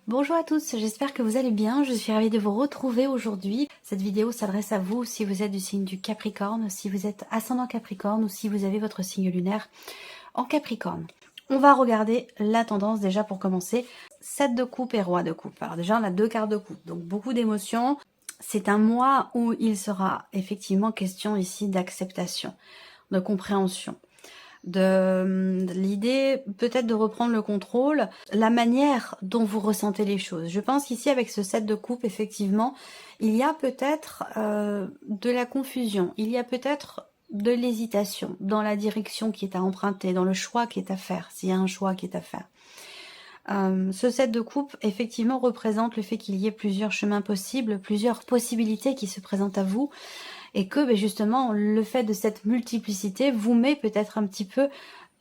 Bonjour à tous, j'espère que vous allez bien. Je suis ravie de vous retrouver aujourd'hui. Cette vidéo s'adresse à vous si vous êtes du signe du Capricorne, si vous êtes ascendant Capricorne ou si vous avez votre signe lunaire en Capricorne. On va regarder la tendance déjà pour commencer. 7 de coupe et roi de coupe. Alors déjà on a 2 cartes de coupe, donc beaucoup d'émotions. C'est un mois où il sera effectivement question ici d'acceptation, de compréhension. De l'idée peut-être de reprendre le contrôle, la manière dont vous ressentez les choses. Je pense qu'ici avec ce 7 de coupe, effectivement, il y a peut-être de la confusion, il y a peut-être de l'hésitation dans la direction qui est à emprunter, dans le choix qui est à faire, s'il y a un choix qui est à faire. Ce 7 de coupe, effectivement, représente le fait qu'il y ait plusieurs chemins possibles, plusieurs possibilités qui se présentent à vous, et que justement le fait de cette multiplicité vous met peut-être un petit peu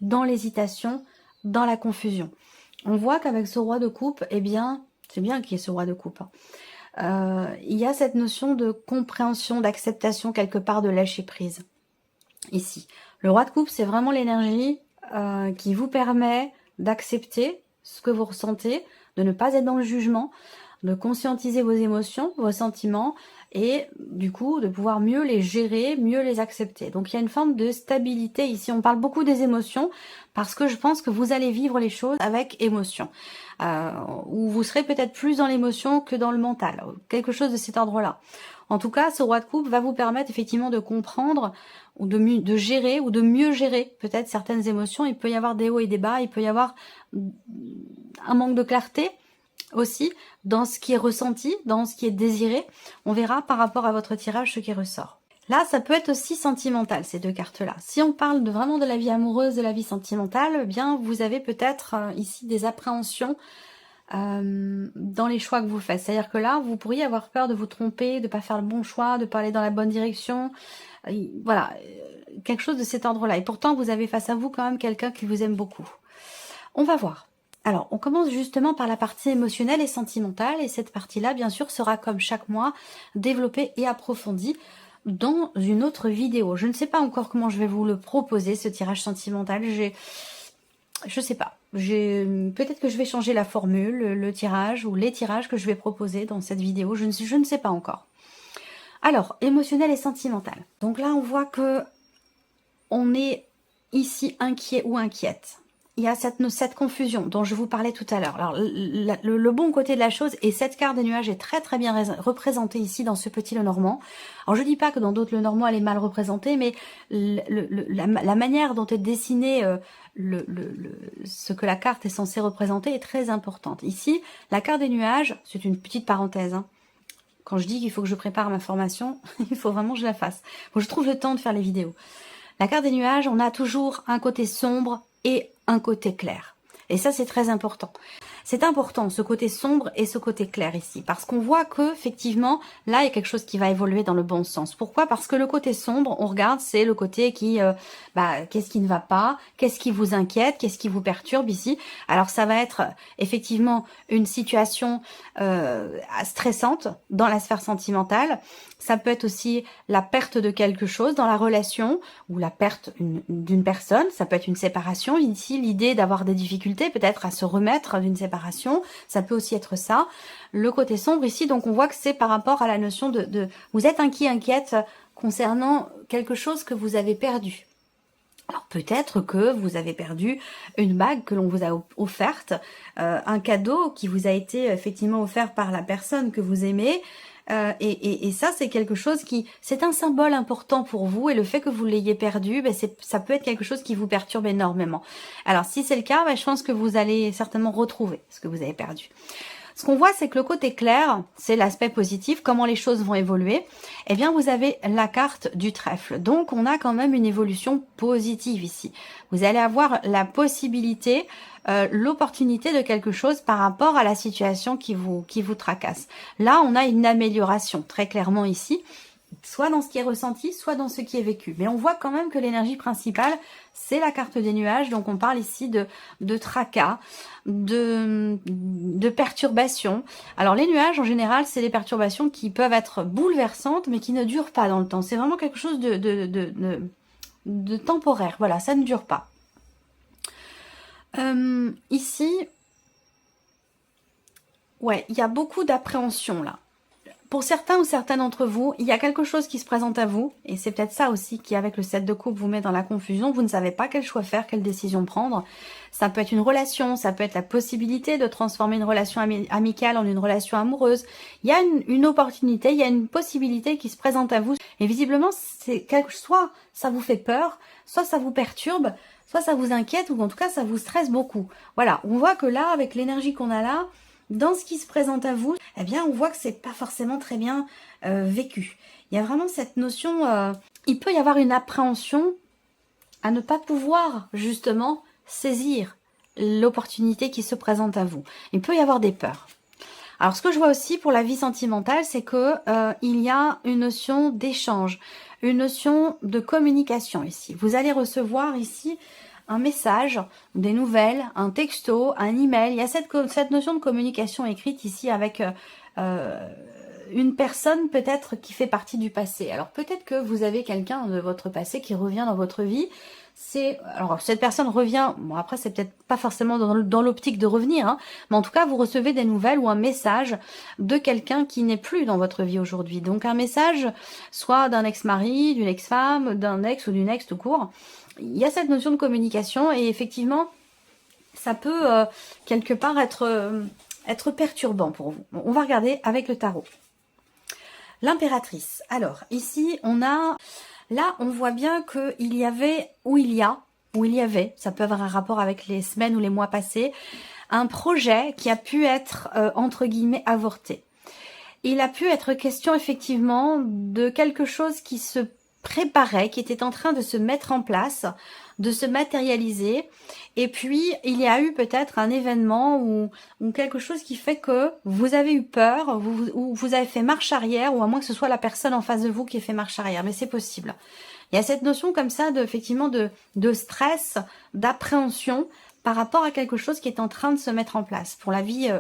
dans l'hésitation, dans la confusion. On voit qu'avec ce roi de coupe, eh bien, c'est bien qu'il y ait ce roi de coupe, il y a cette notion de compréhension, d'acceptation quelque part, de lâcher prise. Ici, le roi de coupe, c'est vraiment l'énergie qui vous permet d'accepter ce que vous ressentez, de ne pas être dans le jugement, de conscientiser vos émotions, vos sentiments, et du coup de pouvoir mieux les gérer, mieux les accepter. Donc il y a une forme de stabilité ici. On parle beaucoup des émotions parce que je pense que vous allez vivre les choses avec émotion, où vous serez peut-être plus dans l'émotion que dans le mental, quelque chose de cet ordre-là. En tout cas, ce roi de coupe va vous permettre effectivement de comprendre ou de gérer ou de mieux gérer peut-être certaines émotions. Il peut y avoir des hauts et des bas, il peut y avoir un manque de clarté aussi dans ce qui est ressenti, dans ce qui est désiré. On verra par rapport à votre tirage ce qui ressort. Là, ça peut être aussi sentimental, ces deux cartes-là. Si on parle vraiment de la vie amoureuse, de la vie sentimentale, eh bien, vous avez peut-être ici des appréhensions dans les choix que vous faites. C'est-à-dire que là, vous pourriez avoir peur de vous tromper, de pas faire le bon choix, de pas aller dans la bonne direction. Voilà, quelque chose de cet ordre-là. Et pourtant, vous avez face à vous quand même quelqu'un qui vous aime beaucoup. On va voir. Alors, on commence justement par la partie émotionnelle et sentimentale, et cette partie-là, bien sûr, sera comme chaque mois développée et approfondie dans une autre vidéo. Je ne sais pas encore comment je vais vous le proposer, ce tirage sentimental. Je sais pas. Peut-être que je vais changer la formule, le tirage ou les tirages que je vais proposer dans cette vidéo. Je ne sais pas encore. Alors, émotionnel et sentimental. Donc là, on voit que on est ici inquiet ou inquiète. Il y a cette confusion dont je vous parlais tout à l'heure. Alors, le bon côté de la chose, et cette carte des nuages est très très bien représentée ici dans ce petit Lenormand. Alors, je dis pas que dans d'autres Lenormand elle est mal représentée, mais la manière dont est dessiné ce que la carte est censée représenter est très importante. Ici, la carte des nuages, c'est une petite parenthèse, hein. Quand je dis qu'il faut que je prépare ma formation, il faut vraiment que je la fasse. Faut que je trouve le temps de faire les vidéos. La carte des nuages, on a toujours un côté sombre et un côté clair. Et ça, c'est très important. C'est important, ce côté sombre et ce côté clair ici. Parce qu'on voit que, effectivement, là, il y a quelque chose qui va évoluer dans le bon sens. Pourquoi? Parce que le côté sombre, on regarde, c'est le côté qui, qu'est-ce qui ne va pas? Qu'est-ce qui vous inquiète? Qu'est-ce qui vous perturbe ici? Alors, ça va être, effectivement, une situation stressante dans la sphère sentimentale. Ça peut être aussi la perte de quelque chose dans la relation ou la perte d'une personne. Ça peut être une séparation. Ici, l'idée d'avoir des difficultés peut-être à se remettre d'une séparation. Ça peut aussi être ça. Le côté sombre ici, donc on voit que c'est par rapport à la notion de vous êtes inquiète concernant quelque chose que vous avez perdu. Alors peut-être que vous avez perdu une bague que l'on vous a offerte, un cadeau qui vous a été effectivement offert par la personne que vous aimez, et ça c'est quelque chose qui, c'est un symbole important pour vous, et le fait que vous l'ayez perdu, ça peut être quelque chose qui vous perturbe énormément. Alors si c'est le cas, je pense que vous allez certainement retrouver ce que vous avez perdu. Ce qu'on voit, c'est que le côté clair, c'est l'aspect positif, comment les choses vont évoluer. Eh bien, vous avez la carte du trèfle. Donc, on a quand même une évolution positive ici. Vous allez avoir la possibilité, l'opportunité de quelque chose par rapport à la situation qui vous tracasse. Là, on a une amélioration, très clairement ici, soit dans ce qui est ressenti, soit dans ce qui est vécu. Mais on voit quand même que l'énergie principale, c'est la carte des nuages. Donc on parle ici de tracas, de perturbations. Alors les nuages, en général, c'est des perturbations qui peuvent être bouleversantes, mais qui ne durent pas dans le temps. C'est vraiment quelque chose de temporaire. Voilà, ça ne dure pas. Ici, Ouais, il y a beaucoup d'appréhension là. Pour certains ou certaines d'entre vous, il y a quelque chose qui se présente à vous, et c'est peut-être ça aussi qui, avec le 7 de coupe, vous met dans la confusion. Vous ne savez pas quel choix faire, quelle décision prendre. Ça peut être une relation, ça peut être la possibilité de transformer une relation amicale en une relation amoureuse. Il y a une opportunité, il y a une possibilité qui se présente à vous. Et visiblement, soit ça vous fait peur, soit ça vous perturbe, soit ça vous inquiète, ou en tout cas ça vous stresse beaucoup. Voilà, on voit que là, avec l'énergie qu'on a là, dans ce qui se présente à vous, eh bien, on voit que c'est pas forcément très bien vécu. Il y a vraiment cette notion, il peut y avoir une appréhension à ne pas pouvoir justement saisir l'opportunité qui se présente à vous. Il peut y avoir des peurs. Alors, ce que je vois aussi pour la vie sentimentale, c'est que il y a une notion d'échange, une notion de communication ici. Vous allez recevoir ici un message, des nouvelles, un texto, un email. Il y a cette notion de communication écrite ici avec une personne peut-être qui fait partie du passé. Alors peut-être que vous avez quelqu'un de votre passé qui revient dans votre vie. Alors cette personne revient, bon après c'est peut-être pas forcément dans l'optique de revenir, hein, mais en tout cas vous recevez des nouvelles ou un message de quelqu'un qui n'est plus dans votre vie aujourd'hui. Donc un message soit d'un ex-mari, d'une ex-femme, d'un ex ou d'une ex tout court. Il y a cette notion de communication et effectivement ça peut quelque part être perturbant pour vous. Bon, on va regarder avec le tarot. L'impératrice. Alors ici on a... Là, on voit bien qu'il y avait, ou il y avait, ça peut avoir un rapport avec les semaines ou les mois passés, un projet qui a pu être, entre guillemets, avorté. Il a pu être question, effectivement, de quelque chose qui se préparait, qui était en train de se mettre en place, de se matérialiser. Et puis, il y a eu peut-être un événement ou quelque chose qui fait que vous avez eu peur, ou vous avez fait marche arrière, ou à moins que ce soit la personne en face de vous qui ait fait marche arrière. Mais c'est possible. Il y a cette notion comme ça, effectivement, de stress, d'appréhension par rapport à quelque chose qui est en train de se mettre en place pour la vie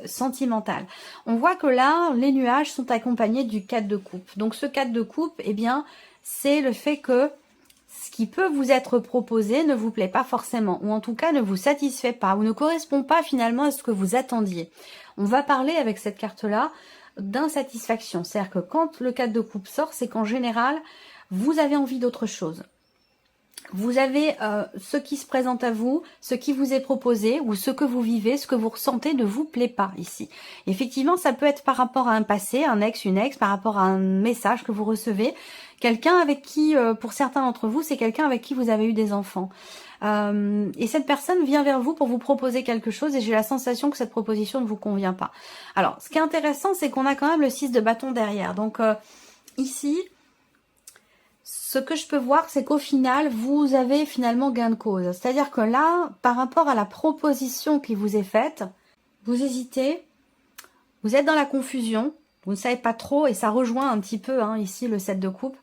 sentimentale. On voit que là, les nuages sont accompagnés du 4 de coupe. Donc ce 4 de coupe, eh bien, c'est le fait que ce qui peut vous être proposé ne vous plaît pas forcément, ou en tout cas ne vous satisfait pas, ou ne correspond pas finalement à ce que vous attendiez. On va parler avec cette carte-là d'insatisfaction. C'est-à-dire que quand le 4 de coupe sort, c'est qu'en général, vous avez envie d'autre chose. Vous avez ce qui se présente à vous, ce qui vous est proposé, ou ce que vous vivez, ce que vous ressentez ne vous plaît pas ici. Effectivement, ça peut être par rapport à un passé, un ex, une ex, par rapport à un message que vous recevez. Quelqu'un avec qui, pour certains d'entre vous, c'est quelqu'un avec qui vous avez eu des enfants. Et cette personne vient vers vous pour vous proposer quelque chose et j'ai la sensation que cette proposition ne vous convient pas. Alors, ce qui est intéressant, c'est qu'on a quand même le 6 de bâton derrière. Donc, ici... Ce que je peux voir, c'est qu'au final, vous avez finalement gain de cause. C'est-à-dire que là, par rapport à la proposition qui vous est faite, vous hésitez, vous êtes dans la confusion, vous ne savez pas trop, et ça rejoint un petit peu ici le 7 de coupe.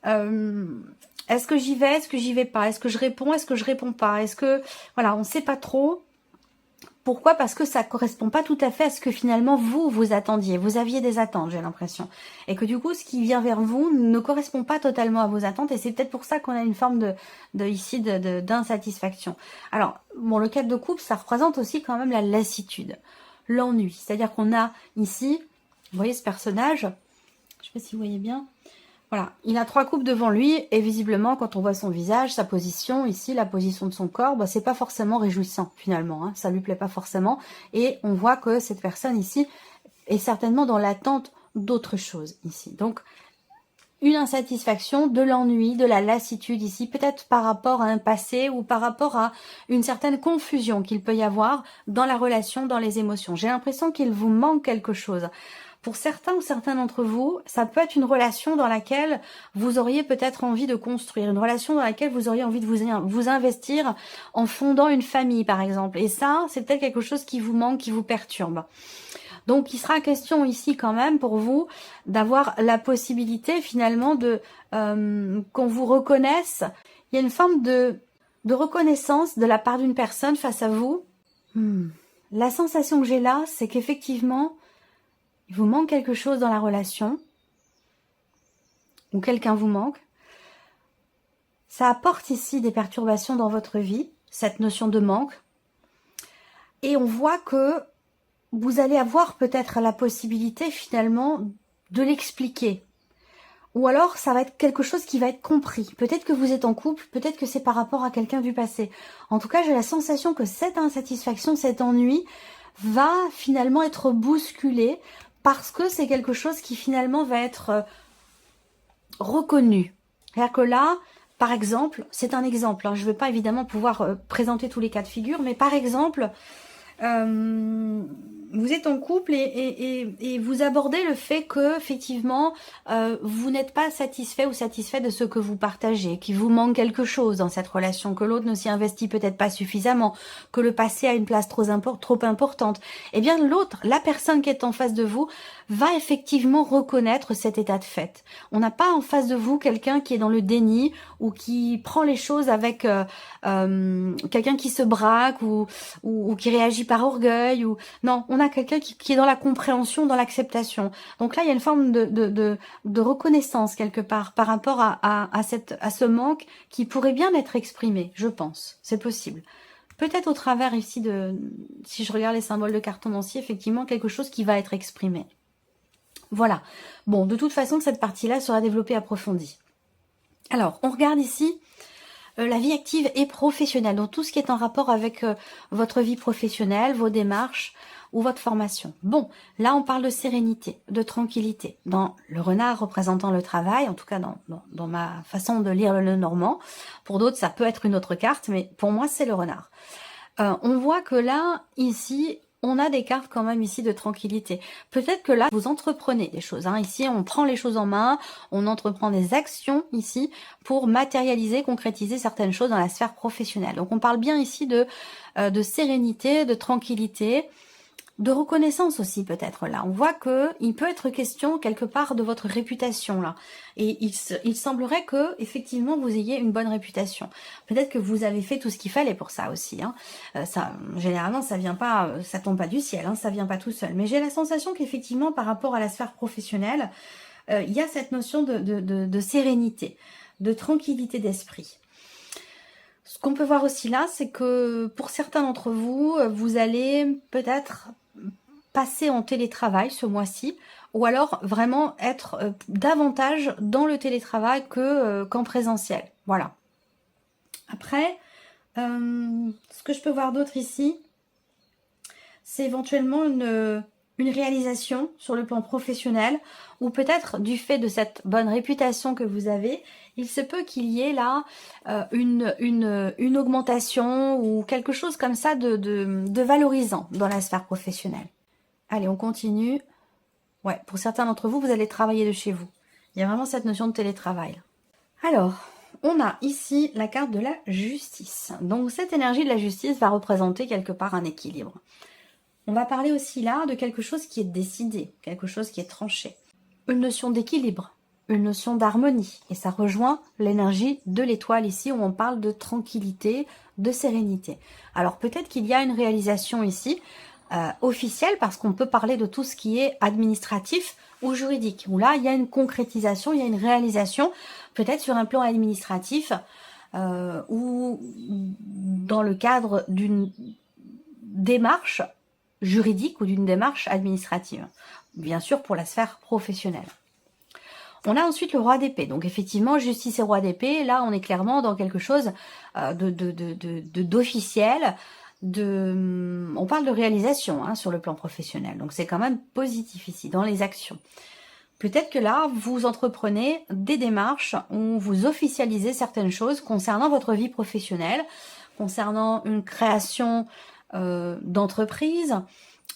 Est-ce que j'y vais, est-ce que j'y vais pas? Est-ce que je réponds, est-ce que je réponds pas? Est-ce que... Voilà, on ne sait pas trop. Pourquoi? Parce que ça correspond pas tout à fait à ce que finalement vous attendiez. Vous aviez des attentes, j'ai l'impression. Et que du coup, ce qui vient vers vous ne correspond pas totalement à vos attentes. Et c'est peut-être pour ça qu'on a une forme d'insatisfaction. Alors, bon, le 4 de coupe, ça représente aussi quand même la lassitude, l'ennui. C'est-à-dire qu'on a ici, vous voyez ce personnage, je sais pas si vous voyez bien, voilà, il a 3 coupes devant lui et visiblement quand on voit son visage, sa position ici, la position de son corps, bah, c'est pas forcément réjouissant finalement, ça lui plaît pas forcément et on voit que cette personne ici est certainement dans l'attente d'autre chose ici. Donc une insatisfaction, de l'ennui, de la lassitude ici, peut-être par rapport à un passé ou par rapport à une certaine confusion qu'il peut y avoir dans la relation, dans les émotions. J'ai l'impression qu'il vous manque quelque chose. Pour certains ou certains d'entre vous, ça peut être une relation dans laquelle vous auriez peut-être envie de construire, une relation dans laquelle vous auriez envie de vous investir en fondant une famille par exemple. Et ça, c'est peut-être quelque chose qui vous manque, qui vous perturbe. Donc, il sera question ici quand même pour vous d'avoir la possibilité finalement de qu'on vous reconnaisse. Il y a une forme de reconnaissance de la part d'une personne face à vous. La sensation que j'ai là, c'est qu'effectivement, il vous manque quelque chose dans la relation ou quelqu'un vous manque. Ça apporte ici des perturbations dans votre vie, cette notion de manque. Et on voit que vous allez avoir peut-être la possibilité finalement de l'expliquer. Ou alors, ça va être quelque chose qui va être compris. Peut-être que vous êtes en couple, peut-être que c'est par rapport à quelqu'un du passé. En tout cas, j'ai la sensation que cette insatisfaction, cet ennui va finalement être bousculé parce que c'est quelque chose qui finalement va être reconnu. C'est-à-dire que là, par exemple, c'est un exemple, hein, je ne vais pas évidemment pouvoir présenter tous les cas de figure, mais par exemple, vous êtes en couple et vous abordez le fait que effectivement vous n'êtes pas satisfait ou satisfait de ce que vous partagez, qu'il vous manque quelque chose dans cette relation, que l'autre ne s'y investit peut-être pas suffisamment, que le passé a une place trop importante. Eh bien l'autre, la personne qui est en face de vous, va effectivement reconnaître cet état de fait. On n'a pas en face de vous quelqu'un qui est dans le déni ou qui prend les choses avec quelqu'un qui se braque ou qui réagit par orgueil. Non, on a quelqu'un qui est dans la compréhension, dans l'acceptation. Donc là, il y a une forme de reconnaissance quelque part par rapport à ce manque qui pourrait bien être exprimé, je pense. C'est possible. Peut-être au travers ici si je regarde les symboles de cartomancier, effectivement, quelque chose qui va être exprimé. Voilà. Bon, de toute façon, cette partie-là sera développée, approfondie. Alors, on regarde ici la vie active et professionnelle. Donc, tout ce qui est en rapport avec votre vie professionnelle, vos démarches ou votre formation. Bon, là, on parle de sérénité, de tranquillité. Dans le renard représentant le travail, en tout cas dans ma façon de lire le normand. Pour d'autres, ça peut être une autre carte, mais pour moi, c'est le renard. On voit que là, ici, on a des cartes quand même ici de tranquillité. Peut-être que là, vous entreprenez des choses. Hein. Ici, on prend les choses en main, on entreprend des actions ici pour matérialiser, concrétiser certaines choses dans la sphère professionnelle. Donc, on parle bien ici de sérénité, de tranquillité, de reconnaissance aussi peut-être là. On voit que il peut être question quelque part de votre réputation là. Et il semblerait que effectivement vous ayez une bonne réputation. Peut-être que vous avez fait tout ce qu'il fallait pour ça aussi. Hein. Ça, généralement, ça vient pas, ça tombe pas du ciel, hein, ça vient pas tout seul. Mais j'ai la sensation qu'effectivement, par rapport à la sphère professionnelle, il y a cette notion de sérénité, de tranquillité d'esprit. Ce qu'on peut voir aussi là, c'est que pour certains d'entre vous, vous allez peut-être passer en télétravail ce mois-ci, ou alors vraiment être davantage dans le télétravail qu'en présentiel. Voilà. Après, ce que je peux voir d'autre ici, c'est éventuellement une réalisation sur le plan professionnel, ou peut-être du fait de cette bonne réputation que vous avez, il se peut qu'il y ait là une augmentation ou quelque chose comme ça de valorisant dans la sphère professionnelle. Allez, on continue. Ouais, pour certains d'entre vous, vous allez travailler de chez vous. Il y a vraiment cette notion de télétravail. Alors, on a ici la carte de la justice. Donc, cette énergie de la justice va représenter quelque part un équilibre. On va parler aussi là de quelque chose qui est décidé, quelque chose qui est tranché. Une notion d'équilibre, une notion d'harmonie. Et ça rejoint l'énergie de l'étoile ici où on parle de tranquillité, de sérénité. Alors peut-être qu'il y a une réalisation ici officielle parce qu'on peut parler de tout ce qui est administratif ou juridique. Où là, il y a une concrétisation, il y a une réalisation, peut-être sur un plan administratif ou dans le cadre d'une démarche juridique ou d'une démarche administrative. Bien sûr pour la sphère professionnelle. On a ensuite le roi d'épée. Donc effectivement, justice et roi d'épée, là on est clairement dans quelque chose d'officiel. On parle de réalisation hein, sur le plan professionnel. Donc c'est quand même positif ici, dans les actions. Peut-être que là, vous entreprenez des démarches où vous officialisez certaines choses concernant votre vie professionnelle, concernant une création d'entreprise,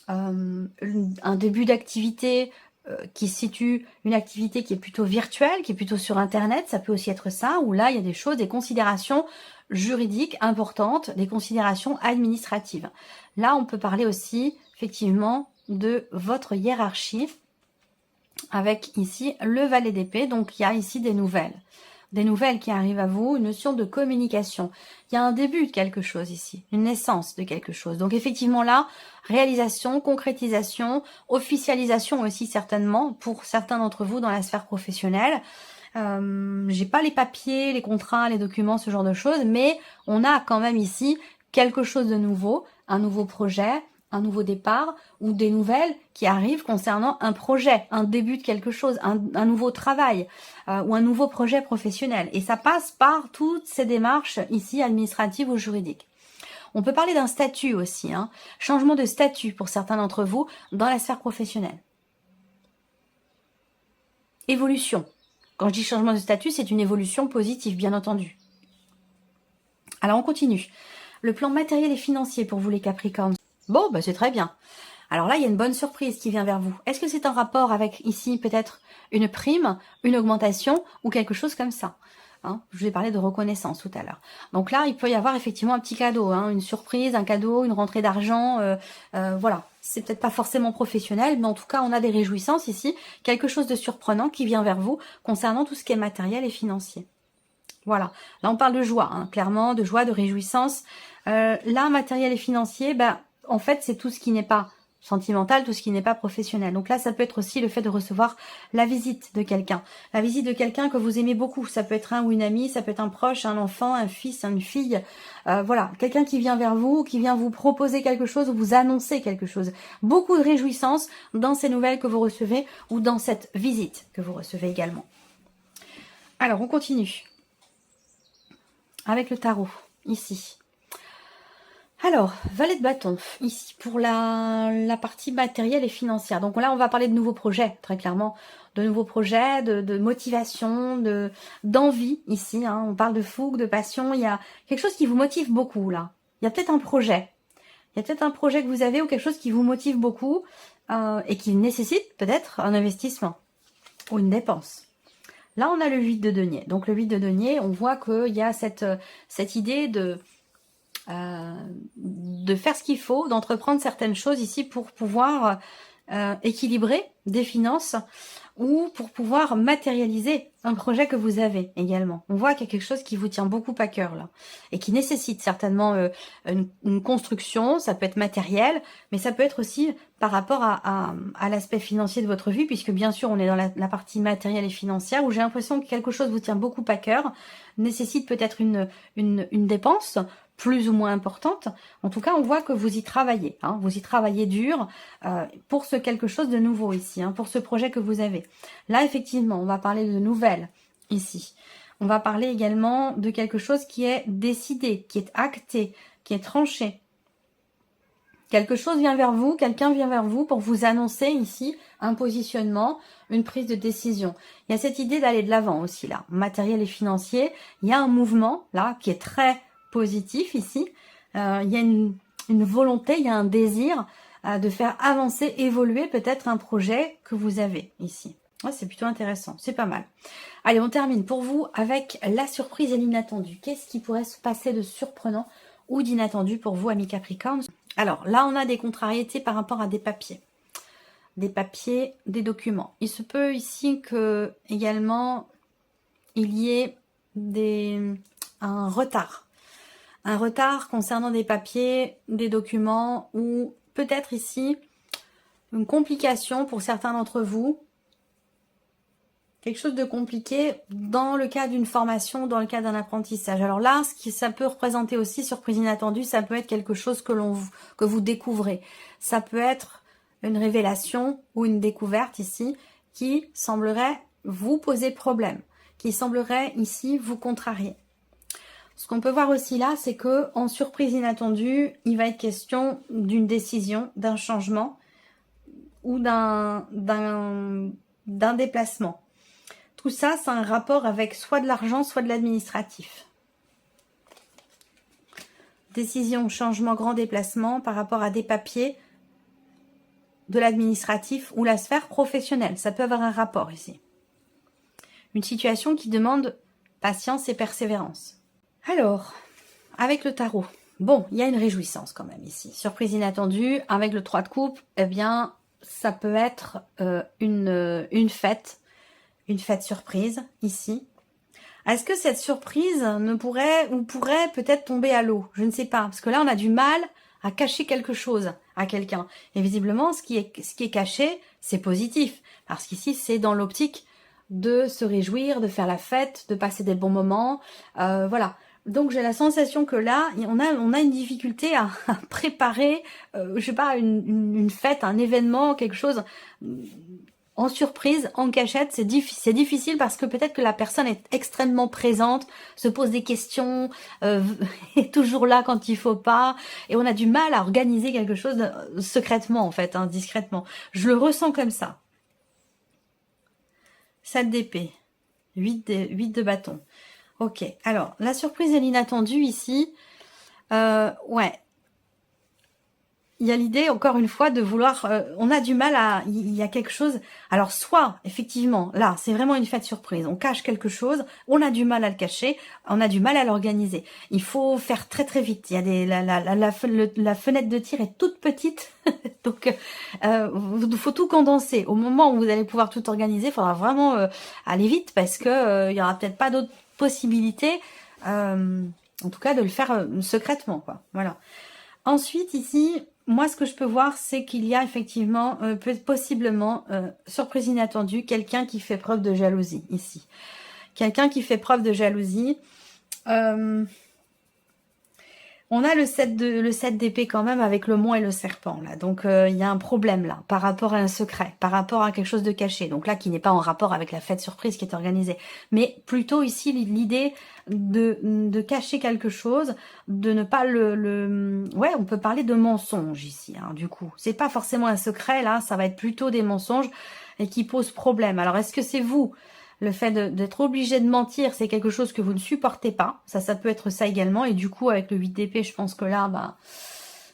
un début d'activité qui se situe, une activité qui est plutôt virtuelle, qui est plutôt sur Internet, ça peut aussi être ça, où là, il y a des choses, des considérations juridiques importantes, des considérations administratives. Là, on peut parler aussi, effectivement, de votre hiérarchie, avec ici le valet d'épée, donc il y a ici des nouvelles qui arrivent à vous, une notion de communication. Il y a un début de quelque chose ici, une naissance de quelque chose. Donc effectivement là, réalisation, concrétisation, officialisation aussi certainement pour certains d'entre vous dans la sphère professionnelle. J'ai pas les papiers, les contrats, les documents, ce genre de choses, mais on a quand même ici quelque chose de nouveau, un nouveau projet, un nouveau départ ou des nouvelles qui arrivent concernant un projet, un début de quelque chose, un nouveau travail ou un nouveau projet professionnel. Et ça passe par toutes ces démarches ici administratives ou juridiques. On peut parler d'un statut aussi, hein, changement de statut pour certains d'entre vous dans la sphère professionnelle. Évolution. Quand je dis changement de statut, c'est une évolution positive, bien entendu. Alors on continue. Le plan matériel et financier pour vous les Capricornes. Bon, bah c'est très bien. Alors là, il y a une bonne surprise qui vient vers vous. Est-ce que c'est en rapport avec ici peut-être une prime, une augmentation ou quelque chose comme ça, hein? Je vous ai parlé de reconnaissance tout à l'heure. Donc là, il peut y avoir effectivement un petit cadeau, hein, une surprise, un cadeau, une rentrée d'argent. Voilà, c'est peut-être pas forcément professionnel, mais en tout cas, on a des réjouissances ici. Quelque chose de surprenant qui vient vers vous concernant tout ce qui est matériel et financier. Voilà, là on parle de joie, hein, clairement, de joie, de réjouissance. Là, matériel et financier, ben, en fait, c'est tout ce qui n'est pas sentimental, tout ce qui n'est pas professionnel. Donc là, ça peut être aussi le fait de recevoir la visite de quelqu'un. La visite de quelqu'un que vous aimez beaucoup. Ça peut être un ou une amie, ça peut être un proche, un enfant, un fils, une fille. Voilà, quelqu'un qui vient vers vous, qui vient vous proposer quelque chose ou vous annoncer quelque chose. Beaucoup de réjouissance dans ces nouvelles que vous recevez ou dans cette visite que vous recevez également. Alors, on continue avec le tarot, ici. Alors, valet de bâton, ici, pour la partie matérielle et financière. Donc là, on va parler de nouveaux projets, très clairement. De nouveaux projets, de motivation, d'envie, ici. Hein. On parle de fougue, de passion. Il y a quelque chose qui vous motive beaucoup, là. Il y a peut-être un projet. Il y a peut-être un projet que vous avez ou quelque chose qui vous motive beaucoup et qui nécessite peut-être un investissement ou une dépense. Là, on a le 8 de denier. Donc, le 8 de denier, on voit qu'il y a cette idée de faire ce qu'il faut, d'entreprendre certaines choses ici pour pouvoir équilibrer des finances ou pour pouvoir matérialiser un projet que vous avez également. On voit qu'il y a quelque chose qui vous tient beaucoup à cœur là et qui nécessite certainement une construction. Ça peut être matériel, mais ça peut être aussi par rapport à l'aspect financier de votre vie, puisque bien sûr on est dans la partie matérielle et financière où j'ai l'impression que quelque chose vous tient beaucoup à cœur, nécessite peut-être une dépense plus ou moins importante. En tout cas, on voit que vous y travaillez, hein, vous y travaillez dur pour ce quelque chose de nouveau ici, hein, pour ce projet que vous avez. Là, effectivement, on va parler de nouvelles ici. On va parler également de quelque chose qui est décidé, qui est acté, qui est tranché. Quelque chose vient vers vous, quelqu'un vient vers vous pour vous annoncer ici un positionnement, une prise de décision. Il y a cette idée d'aller de l'avant aussi là, matériel et financier. Il y a un mouvement là qui est très positif ici. Il y a une volonté, il y a un désir de faire avancer, évoluer peut-être un projet que vous avez ici. Ouais, c'est plutôt intéressant, c'est pas mal. Allez, on termine pour vous avec la surprise et l'inattendu. Qu'est-ce qui pourrait se passer de surprenant ou d'inattendu pour vous, amis Capricorne? Alors là, on a des contrariétés par rapport à des papiers. Des papiers, des documents. Il se peut ici que également il y ait un retard. Un retard concernant des papiers, des documents ou peut-être ici une complication pour certains d'entre vous. Quelque chose de compliqué dans le cas d'une formation, dans le cas d'un apprentissage. Alors là, ça peut représenter aussi, surprise inattendue, ça peut être quelque chose que vous découvrez. Ça peut être une révélation ou une découverte ici qui semblerait vous poser problème, qui semblerait ici vous contrarier. Ce qu'on peut voir aussi là, c'est que en surprise inattendue, il va être question d'une décision, d'un changement ou d'un déplacement. Tout ça, c'est un rapport avec soit de l'argent, soit de l'administratif. Décision, changement, grand déplacement par rapport à des papiers, de l'administratif ou la sphère professionnelle. Ça peut avoir un rapport ici. Une situation qui demande patience et persévérance. Alors, avec le tarot, bon, il y a une réjouissance quand même ici. Surprise inattendue, avec le 3 de coupe, eh bien, ça peut être une fête surprise ici. Est-ce que cette surprise pourrait peut-être tomber à l'eau? Je ne sais pas, parce que là on a du mal à cacher quelque chose à quelqu'un. Et visiblement, ce qui est caché, c'est positif, parce qu'ici c'est dans l'optique de se réjouir, de faire la fête, de passer des bons moments. Voilà, Donc j'ai la sensation que là, on a une difficulté à préparer, je sais pas, une fête, un événement, quelque chose en surprise, en cachette. C'est difficile parce que peut-être que la personne est extrêmement présente, se pose des questions, est toujours là quand il faut pas, et on a du mal à organiser quelque chose secrètement en fait, hein, discrètement. Je le ressens comme ça. 7 d'épée, 8 de bâton. Ok, alors, la surprise et l'inattendu ici, ouais. Il y a l'idée, encore une fois, de vouloir... on a du mal à... Il y a quelque chose... Alors, soit, effectivement, là, c'est vraiment une fête surprise. On cache quelque chose, on a du mal à le cacher, on a du mal à l'organiser. Il faut faire très très vite. Il y a la fenêtre de tir est toute petite, donc il faut tout condenser. Au moment où vous allez pouvoir tout organiser, il faudra vraiment aller vite parce que il y aura peut-être pas d'autres possibilités, en tout cas, de le faire secrètement, quoi. Voilà. Ensuite, ici, moi, ce que je peux voir, c'est qu'il y a effectivement, possiblement, surprise inattendue, quelqu'un qui fait preuve de jalousie, ici. Quelqu'un qui fait preuve de jalousie. On a le 7 d'épée quand même avec le mont et le serpent, là. Donc, il y a un problème, là, par rapport à un secret, par rapport à quelque chose de caché. Donc là, qui n'est pas en rapport avec la fête surprise qui est organisée. Mais plutôt ici, l'idée de cacher quelque chose, de ne pas Ouais, on peut parler de mensonge ici, hein, du coup. C'est pas forcément un secret, là, ça va être plutôt des mensonges et qui posent problème. Alors, est-ce que c'est vous ? Le fait d'être obligé de mentir, c'est quelque chose que vous ne supportez pas. Ça peut être ça également. Et du coup, avec le 8 d'épée, je pense que là, bah,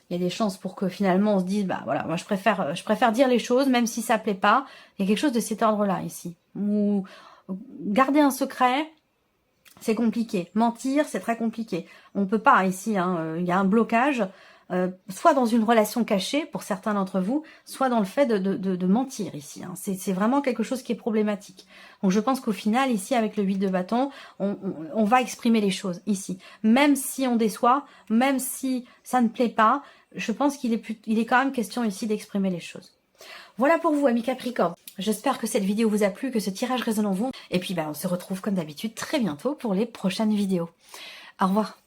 il y a des chances pour que finalement on se dise, bah voilà, moi je préfère dire les choses, même si ça plaît pas. Il y a quelque chose de cet ordre-là ici. Ou garder un secret, c'est compliqué. Mentir, c'est très compliqué. On peut pas ici, hein, il y a un blocage. Soit dans une relation cachée pour certains d'entre vous, soit dans le fait de mentir ici. Hein. C'est vraiment quelque chose qui est problématique. Donc je pense qu'au final, ici, avec le 8 de bâton, on va exprimer les choses ici. Même si on déçoit, même si ça ne plaît pas, je pense qu'il est quand même question ici d'exprimer les choses. Voilà pour vous, amis Capricorne. J'espère que cette vidéo vous a plu, que ce tirage résonne en vous. Et puis, on se retrouve comme d'habitude très bientôt pour les prochaines vidéos. Au revoir.